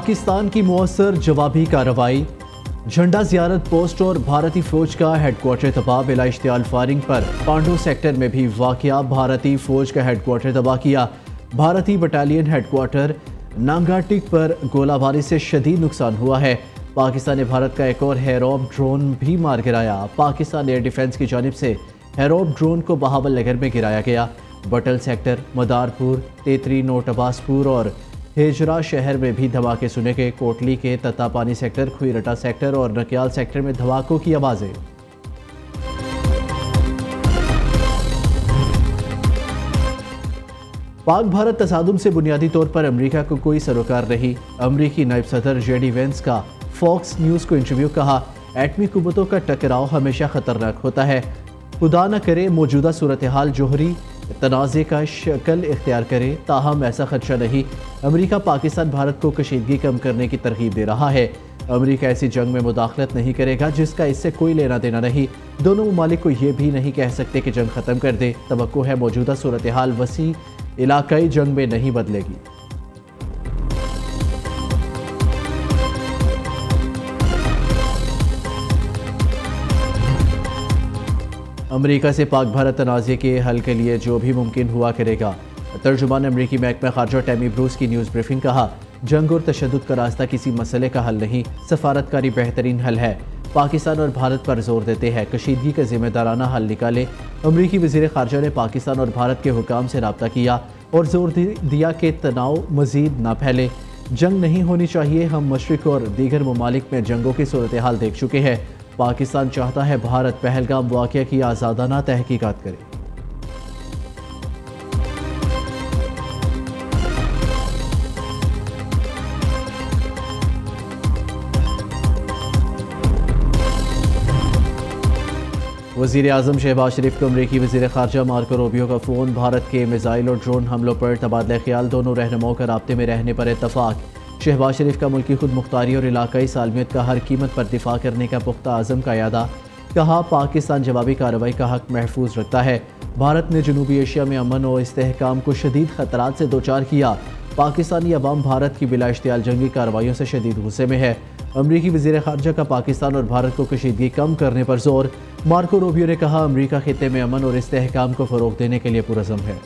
पाकिस्तान की मौसर जवाबी कार्रवाई, झंडा जियारत पोस्ट और भारतीय फौज का हेडक्वार्टर तबाह। बिला इश्तियाल फायरिंग पर पांडू सेक्टर में भी वाकया, भारतीय फौज का हेडक्वार्टर तबाह किया। भारतीय बटालियन हेडक्वार्टर नांगाटिक पर गोलाबारी से शदीद नुकसान हुआ है। पाकिस्तान ने भारत का एक और हेरोब ड्रोन भी मार गिराया। पाकिस्तान एयर डिफेंस की जानिब से हेरोब ड्रोन को बहावल नगर में गिराया गया। बटल सेक्टर, मदारपुर, तेतरी, नोट अब्बासपुर और हेजरा शहर में भी धमाके सुने के। कोटली के तत्तापानी सेक्टर, खुईरटा सेक्टर और नकियाल सेक्टर में धमाकों की आवाज़ें। पाक भारत तसादुम से बुनियादी तौर पर अमेरिका को कोई सरोकार नहीं। अमेरिकी नायब सदर जेडी वेंस का फॉक्स न्यूज़ को इंटरव्यू, कहा एटमी कुव्वतों का टकराव हमेशा खतरनाक होता है। खुदा न करे मौजूदा सूरत हाल जोहरी तनाज़े का शक्ल इख्तियार करे, ताहम ऐसा खदशा नहीं। अमेरिका पाकिस्तान भारत को कशीदगी कम करने की तरगीब दे रहा है। अमेरिका ऐसी जंग में मुदाखलत नहीं करेगा जिसका इससे कोई लेना देना नहीं। दोनों ममालिक को ये भी नहीं कह सकते कि जंग ख़त्म कर दे। तवक्को है मौजूदा सूरत हाल वसी इलाकाई जंग में नहीं बदलेगी। अमेरिका से पाक भारत तनाज़े के हल के लिए जो भी मुमकिन हुआ करेगा। तर्जुमान अमरीकी महकमा खारजा टैमी ब्रूस की न्यूज़ ब्रीफिंग, कहा जंग और तशद्दुद का रास्ता किसी मसले का हल नहीं, सफारतकारी बेहतरीन हल है। पाकिस्तान और भारत पर जोर देते हैं कशीदगी का जिम्मेदाराना हल निकाले। अमरीकी वज़ीर खारजा ने पाकिस्तान और भारत के हुकाम से रब्ता किया और जोर दिया कि तनाव मज़ीद ना फैले। जंग नहीं होनी चाहिए। हम मशरिक और दीगर ममालिक में जंगों की सूरत हाल देख चुके हैं। पाकिस्तान चाहता है भारत पहलगाम वाक़या की आज़ादाना तहकीकात करे। वज़ीर आज़म शहबाज शरीफ को अमरीकी वज़ीर खारजा मार्को रूबियो का फ़ोन। भारत के मिसाइल और ड्रोन हमलों पर तबादला ख्याल, दोनों रहनुमाओं का राब्ते में रहने पर इत्तफाक। शहबाज शरीफ का मुल्की खुद मुख्तारी और इलाकाई सालमियत का हर कीमत पर दिफा करने का पुख्ता आज़म का यादा। कहा पाकिस्तान जवाबी कार्रवाई का हक महफूज रखता है। भारत ने जनूबी एशिया में अमन और इस्तेहकाम को शदीद ख़तरात से दो चार किया। पाकिस्तानी अवाम भारत की बिला इश्तियाल जंगी कार्रवाइयों से शदीद गुस्से में है। अमरीकी वज़ीर खारजा का पाकिस्तान और भारत को कशीदगी कम करने पर जोर। मार्को रूबियो ने कहा अमरीका खित्ते में अमन और इस्तेहकाम को फ़रोग़ देने के लिए पुरज़म है।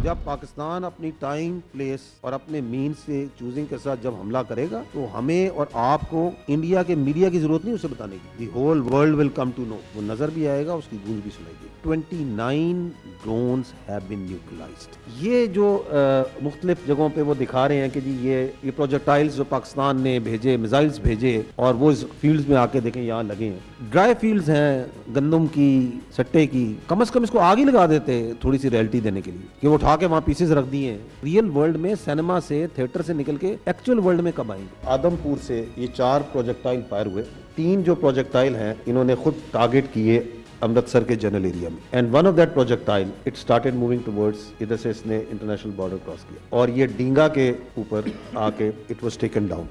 जब पाकिस्तान अपनी टाइम, प्लेस और अपने मीन से चूजिंग के साथ जब हमला करेगा तो हमें और आपको इंडिया के मीडिया की जरूरत नहीं उसे बताने की। The whole world will come to know. वो नजर भी आएगा, उसकी गूंज भी सुनाई देगी। 29 ड्रोन्स हैव बीन न्यूट्रलाइज्ड। ये जो मुख्तलिफ जगहों पे वो दिखा रहे हैं कि जी ये प्रोजेक्टाइल्स जो पाकिस्तान ने भेजे, मिसाइल्स भेजे, और वो इस फील्ड्स में आके देखें यहाँ लगे हैं। ड्राई फील्ड्स हैं गंदम की, सट्टे की। कम से कम इसको आग ही लगा देते थोड़ी सी रियलिटी देने के लिए कि वो उठा के वहाँ पीसेस रख दिए हैं। रियल वर्ल्ड में, सिनेमा से, थिएटर से निकल के एक्चुअल वर्ल्ड में कब आएंगे। आदमपुर से ये 4 प्रोजेक्टाइल फायर हुए। 3 जो प्रोजेक्टाइल हैं इन्होंने खुद टारगेट किए अमृतसर के जनरल एरिया में। And one of that projectile it started moving towards, इधर से इसने इंटरनेशनल बॉर्डर क्रॉस किया और ये डींगा के ऊपर आके इट वाज टेकन डाउन।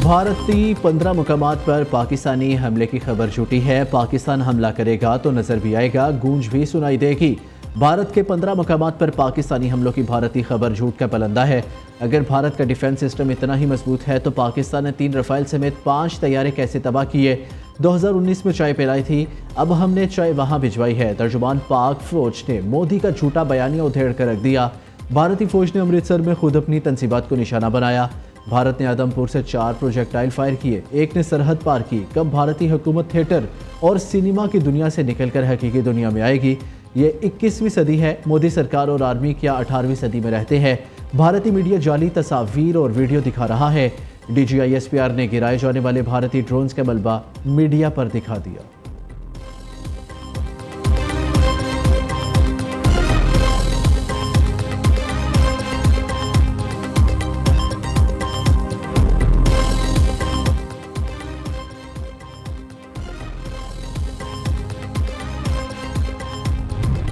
भारतीय 15 मुकामात पर पाकिस्तानी हमले की खबर झूठी है। पाकिस्तान हमला करेगा तो नजर भी आएगा, गूंज भी सुनाई देगी। भारत के 15 मकामात पर पाकिस्तानी हमलों की भारतीय खबर झूठ का पलंदा है। अगर भारत का डिफेंस सिस्टम इतना ही मजबूत है तो पाकिस्तान ने 3 रफाइल समेत 5 तैयारे कैसे तबाह किए। 2019 में चाय पिलाई थी, अब हमने चाय वहां भिजवाई है। तर्जुमान पाक फौज ने मोदी का झूठा बयानिया उधेड़ कर रख दिया। भारतीय फौज ने अमृतसर में खुद अपनी तनसीबात को निशाना बनाया। भारत ने आदमपुर से 4 प्रोजेक्टाइल फायर किए, एक ने सरहद पार की। कब भारतीय हुकूमत थिएटर और सिनेमा की दुनिया से निकलकर हकीकी दुनिया में आएगी। ये 21वीं सदी है। मोदी सरकार और आर्मी क्या 18वीं सदी में रहते हैं। भारतीय मीडिया जाली तस्वीर और वीडियो दिखा रहा है। DGI-SPR ने गिराए जाने वाले भारतीय ड्रोन्स का मलबा मीडिया पर दिखा दिया।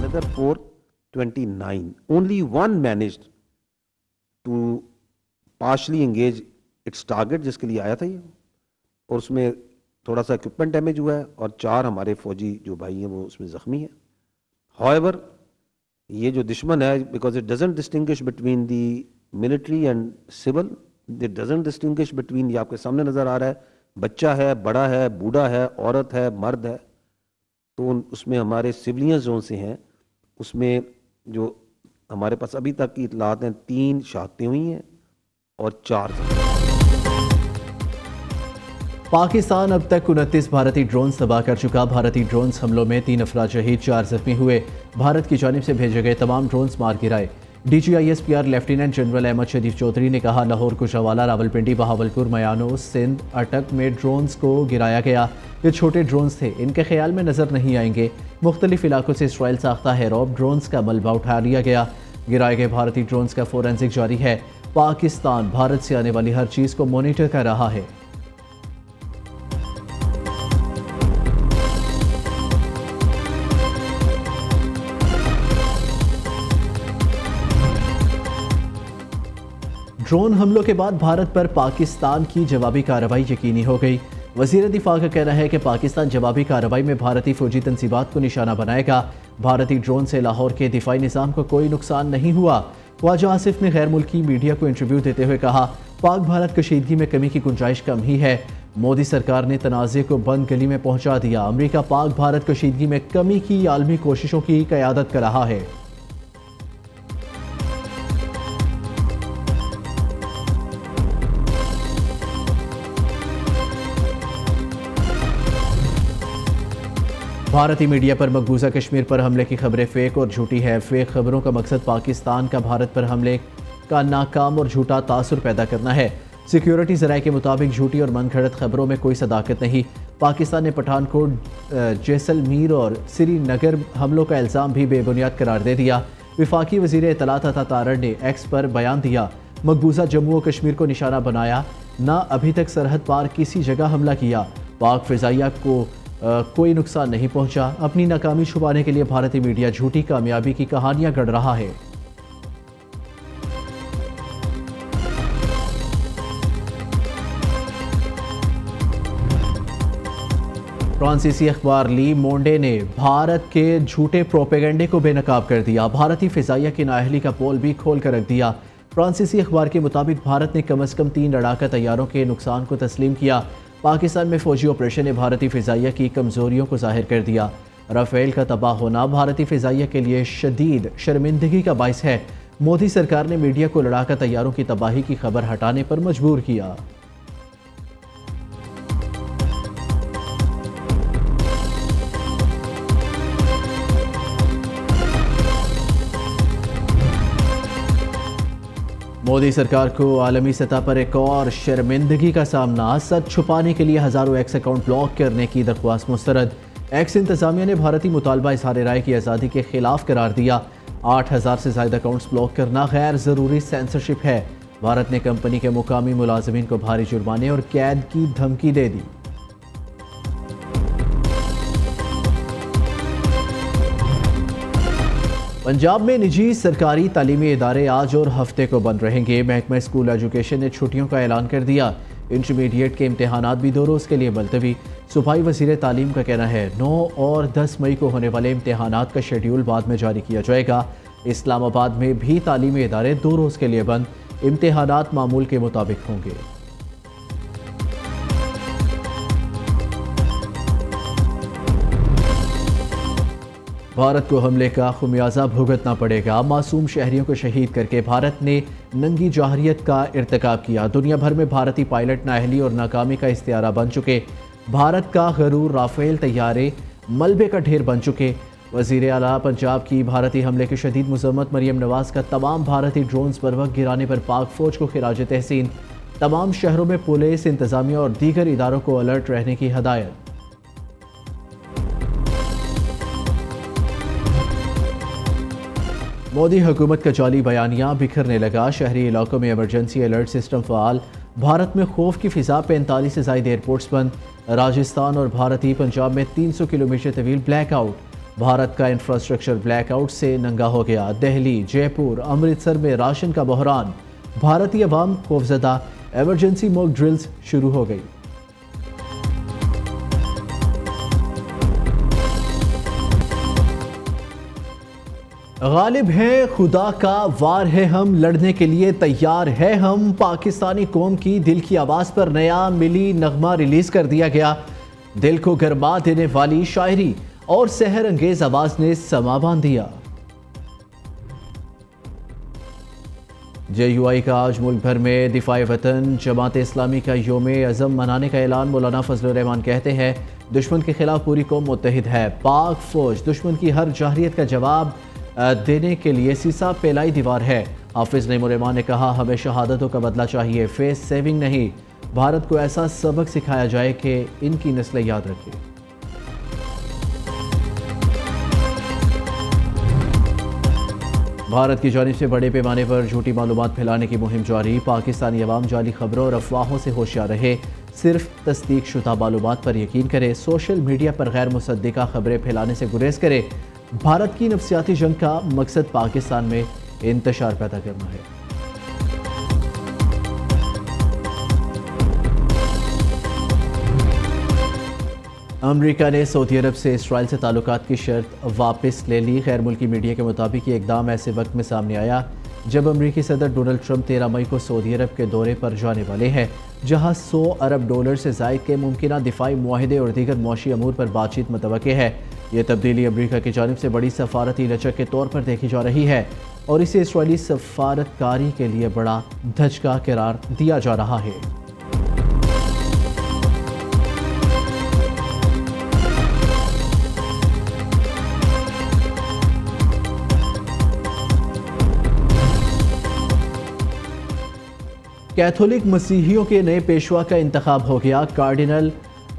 Another 429. Only one managed to partially engage it's target जिसके लिए आया था ये, और उसमें थोड़ा सा इक्विपमेंट डैमेज हुआ है और 4 हमारे फौजी जो भाई हैं वो उसमें ज़ख्मी हैं। हाउएवर ये जो दुश्मन है, because it doesn't distinguish between the military and civil, it doesn't distinguish between, ये आपके सामने नज़र आ रहा है, बच्चा है, बड़ा है, बूढ़ा है, औरत है, मर्द है, तो उसमें हमारे सिविलियन जोन से हैं, उसमें जो हमारे पास अभी तक की इतलात हैं 3 शहादतें हुई हैं और 4 पाकिस्तान अब तक 29 भारतीय ड्रोन तबाह कर चुका। भारतीय ड्रोन हमलों में 3 अफराद शहीद, 4 जख्मी हुए। भारत की जानिब से भेजे गए तमाम ड्रोन मार गिराए। DGISPR लेफ्टिनेंट जनरल अहमद शरीफ चौधरी ने कहा, लाहौर, कुशावाला, रावलपिंडी, बहावलपुर, मयानो, सिंध, अटक में ड्रोन्स को गिराया गया। ये छोटे ड्रोन्स थे, इनके ख्याल में नजर नहीं आएंगे। मुख्तलिफ इलाकों से इसराइल साख्ता हैरोब ड्रोन्स का मलबा उठा लिया गया। गिराए गए भारतीय ड्रोन्स का फोरेंसिक जारी है। पाकिस्तान भारत से आने वाली हर चीज को मॉनिटर कर रहा है। ड्रोन हमलों के बाद भारत पर पाकिस्तान की जवाबी कार्रवाई यकीनी हो गई। वज़ीर दिफा का कहना है कि पाकिस्तान जवाबी कार्रवाई में भारतीय फौजी तंसीबात को निशाना बनाएगा। भारतीय ड्रोन से लाहौर के दिफाई निज़ाम को कोई नुकसान नहीं हुआ। ख्वाजा आसिफ ने गैर मुल्की मीडिया को इंटरव्यू देते हुए कहा, पाक भारत कशीदगी में कमी की गुंजाइश कम ही है। मोदी सरकार ने तनाज़े को बंद गली में पहुंचा दिया। अमेरिका पाक भारत कशीदगी में कमी की आलमी कोशिशों की क़यादत कर रहा है। भारतीय मीडिया पर मकबूजा कश्मीर पर हमले की खबरें फेक और झूठी है। फेक खबरों का मकसद पाकिस्तान का भारत पर हमले का नाकाम और झूठा तासुर पैदा करना है। सिक्योरिटी ज़राए के मुताबिक झूठी और मनगढ़ंत खबरों में कोई सदाकत नहीं। पाकिस्तान ने पठानकोट, जैसलमेर और श्रीनगर हमलों का इल्ज़ाम भी बेबुनियाद करार दे दिया। वफाकी वज़ीर इत्तलात अता तारड़ ने एक्स पर बयान दिया, मकबूजा जम्मू और कश्मीर को निशाना बनाया, ना अभी तक सरहद पार किसी जगह हमला किया। पाक फ़िज़ाइया को कोई नुकसान नहीं पहुंचा। अपनी नाकामी छुपाने के लिए भारतीय मीडिया झूठी कामयाबी की कहानियां गढ़ रहा है। फ्रांसीसी अखबार ली मोंडे ने भारत के झूठे प्रोपेगेंडे को बेनकाब कर दिया। भारतीय फ़िज़ाइया की नाअहली का पोल भी खोल कर रख दिया। फ्रांसीसी अखबार के मुताबिक भारत ने कम अज़ कम 3 लड़ाका तैयारों के नुकसान को तस्लीम किया। पाकिस्तान में फौजी ऑपरेशन ने भारतीय फ़िज़ाइया की कमज़ोरियों को जाहिर कर दिया। राफेल का तबाह होना भारतीय फ़िज़ाइया के लिए शदीद शर्मिंदगी का बाइस है। मोदी सरकार ने मीडिया को लड़ाका तैयारों की तबाही की खबर हटाने पर मजबूर किया। मोदी सरकार को आलमी सतह पर एक और शर्मिंदगी का सामना। सच छुपाने के लिए हज़ारों एक्स अकाउंट ब्लॉक करने की दरख्वास्त मुस्तरद। एक्स इंतजामिया ने भारतीय मुतालबा इज़हार राय की आज़ादी के खिलाफ करार दिया। 8000 से ज़ायद अकाउंट्स ब्लॉक करना गैर ज़रूरी सेंसरशिप है। भारत ने कंपनी के मुकामी मुलाजमीन को भारी जुर्माने और कैद की धमकी दे दी। पंजाब में निजी सरकारी तालीमी इदारे आज और हफ्ते को बंद रहेंगे। महकमा स्कूल एजुकेशन ने छुट्टियों का ऐलान कर दिया। इंटरमीडिएट के इम्तहानात भी 2 रोज़ के लिए मुलतवी। सूबाई वज़ीर तालीम का कहना है 9 और 10 मई को होने वाले इम्तहानात का शेड्यूल बाद में जारी किया जाएगा। इस्लामाबाद में भी तालीमी इदारे 2 रोज़ के लिए बंद। इम्तहानात मामूल के मुताबिक होंगे। भारत को हमले का खुमियाजा भुगतना पड़ेगा। मासूम शहरियों को शहीद करके भारत ने नंगी जाहरियत का इर्तिकाब किया। दुनिया भर में भारतीय पायलट नाअहली और नाकामी का इस्तियारा बन चुके। भारत का गरूर राफेल तैयारे मलबे का ढेर बन चुके। वज़ीर आला पंजाब की भारतीय हमले की शदीद मज़म्मत। मरियम नवाज़ का तमाम भारतीय ड्रोन्स पर वक्त गिराने पर पाक फ़ौज को खिराज तहसीन। तमाम शहरों में पुलिस, इंतज़ामिया और दीगर इदारों को अलर्ट रहने की हदायत। मोदी हुकूमत का जाली बयानिया बिखरने लगा। शहरी इलाकों में emergency alert system fall. Bharat में खौफ की फ़िज़ा। 45 से ज़ायद एयरपोर्ट्स बंद। राजस्थान और भारतीय पंजाब में 300 किलोमीटर तवील ब्लैकआउट। भारत का इंफ्रास्ट्रक्चर ब्लैकआउट से नंगा हो गया। दिल्ली, जयपुर, अमृतसर में राशन का बहरान। भारतीय अवाम खौफजदा। इमरजेंसी मॉक ड्रिल्स शुरू हो गई। गालिब है खुदा का वार है हम, लड़ने के लिए तैयार है हम। पाकिस्तानी कौम की दिल की आवाज़ पर नया मिली नगमा रिलीज कर दिया गया। दिल को गरमा देने वाली शायरी और सहर अंगेज आवाज ने समा बांध दिया। JUI का आज मुल्क भर में दिफाए वतन जमात इस्लामी का योम अज़म मनाने का ऐलान। मौलाना फजलुर रहमान कहते हैं दुश्मन के खिलाफ पूरी कौम मुत्तहिद है। पाक फौज दुश्मन की हर जाहरियत का जवाब देने के लिए सीसा पेलाई दीवार है। हाफिज नईमुर रहमान ने कहा हमें शहादतों का बदला चाहिए, फेस सेविंग नहीं। भारत को ऐसा सबक सिखाया जाए कि इनकी नस्लें याद रखें। भारत की जानिब से बड़े पैमाने पर झूठी मालूमात फैलाने की मुहिम जारी। पाकिस्तानी अवाम जाली खबरों और अफवाहों से होशियार रहे। सिर्फ तस्दीक शुदा मालूमात पर यकीन करे। सोशल मीडिया पर गैर मुसद्दिका खबरें फैलाने से गुरेज करे। भारत की नफ्सियाती जंग का मकसद पाकिस्तान में इंतशार पैदा करना है। अमेरिका ने सऊदी अरब से इसराइल से ताल्लुकात की शर्त वापस ले ली। गैर मुल्की मीडिया के मुताबिक ये इकदाम ऐसे वक्त में सामने आया जब अमेरिकी सदर डोनाल्ड ट्रंप 13 मई को सऊदी अरब के दौरे पर जाने वाले हैं, जहां $100 अरब से जायद के मुमकिना दिफाई मुआहदे और दीगर मौशी अमूर पर बातचीत मुतवक्के है। ये तब्दीली अमेरिका की जानिब से बड़ी सफारती लचक के तौर पर देखी जा रही है और इसे इसराइली सफारतकारी के लिए बड़ा धचका करार दिया जा रहा है। कैथोलिक मसीहियों के नए पेशवा का इंतखाब हो गया। कार्डिनल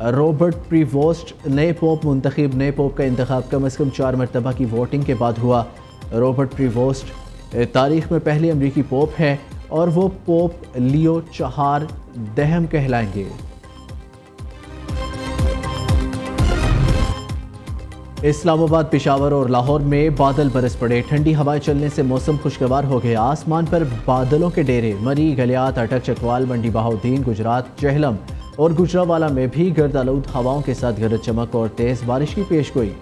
रॉबर्ट प्रीवोस्ट नए पोप मुंतखब। नए पोप का इंतखाब कम अज़ कम 4 मरतबा की वोटिंग के बाद हुआ। रॉबर्ट प्रीवोस्ट तारीख में पहले अमरीकी पोप है और वो पोप लियो 4 दहम कहलाएंगे। इस्लामाबाद, पेशावर और लाहौर में बादल बरस पड़े। ठंडी हवाएं चलने से मौसम खुशगवार हो गया। आसमान पर बादलों के डेरे। मरी, गलियात, अटक, चकवाल, मंडी बहाउद्दीन, गुजरात, जहलम और गुजरावाला में भी गर्द आलूद हवाओं के साथ गरज चमक और तेज बारिश की पेशगोई।